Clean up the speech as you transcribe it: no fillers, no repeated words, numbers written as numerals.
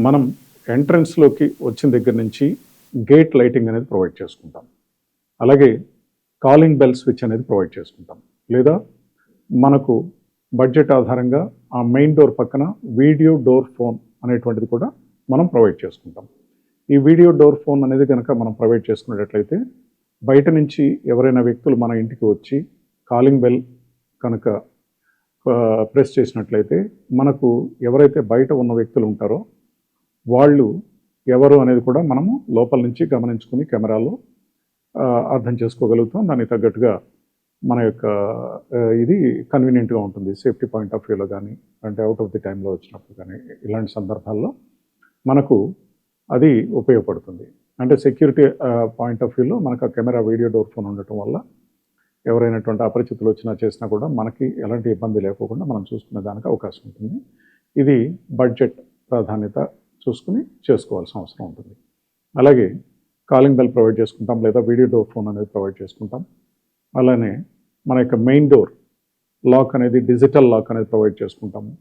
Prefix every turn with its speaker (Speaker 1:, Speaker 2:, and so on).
Speaker 1: మనం ఎంట్రన్స్లోకి వచ్చిన దగ్గర నుంచి గేట్ లైటింగ్ అనేది ప్రొవైడ్ చేసుకుంటాం. అలాగే కాలింగ్ బెల్ స్విచ్ అనేది ప్రొవైడ్ చేసుకుంటాం. లేదా మనకు బడ్జెట్ ఆధారంగా ఆ మెయిన్ డోర్ పక్కన వీడియో డోర్ ఫోన్ అనేటువంటిది కూడా మనం ప్రొవైడ్ చేసుకుంటాం. ఈ వీడియో డోర్ ఫోన్ అనేది కనుక మనం ప్రొవైడ్ చేసుకునేటట్లయితే బయట నుంచి ఎవరైనా వ్యక్తులు మన ఇంటికి వచ్చి కాలింగ్ బెల్ కనుక ప్రెస్ చేసినట్లయితే మనకు ఎవరైతే బయట ఉన్న వ్యక్తులు ఉంటారో వాళ్ళు ఎవరు అనేది కూడా మనము లోపల నుంచి గమనించుకుని కెమెరాలో అర్థం చేసుకోగలుగుతాం. దానికి తగ్గట్టుగా మన యొక్క ఇది కన్వీనియంట్గా ఉంటుంది. సేఫ్టీ పాయింట్ ఆఫ్ వ్యూలో కానీ, అంటే అవుట్ ఆఫ్ ది టైంలో వచ్చినప్పుడు కానీ, ఇలాంటి సందర్భాల్లో మనకు అది ఉపయోగపడుతుంది. అంటే సెక్యూరిటీ పాయింట్ ఆఫ్ వ్యూలో మనకు ఆ కెమెరా వీడియో డోర్ ఫోన్ ఉండటం వల్ల ఎవరైనటువంటి అపరిచితులు వచ్చినా చేసినా కూడా మనకి ఎలాంటి ఇబ్బంది లేకోకుండా మనం చూసుకునే దానికి అవకాశం ఉంటుంది. ఇది బడ్జెట్ ప్రాధాన్యత చూసుకుని చేసుకోవాల్సిన అవసరం ఉంటుంది. అలాగే కాలింగ్ బెల్ ప్రొవైడ్ చేసుకుంటాం, లేదా వీడియో డోర్ ఫోన్ అనేది ప్రొవైడ్ చేసుకుంటాం. అలానే మన యొక్క మెయిన్ డోర్ లాక్ అనేది డిజిటల్ లాక్ అనేది ప్రొవైడ్ చేసుకుంటాము.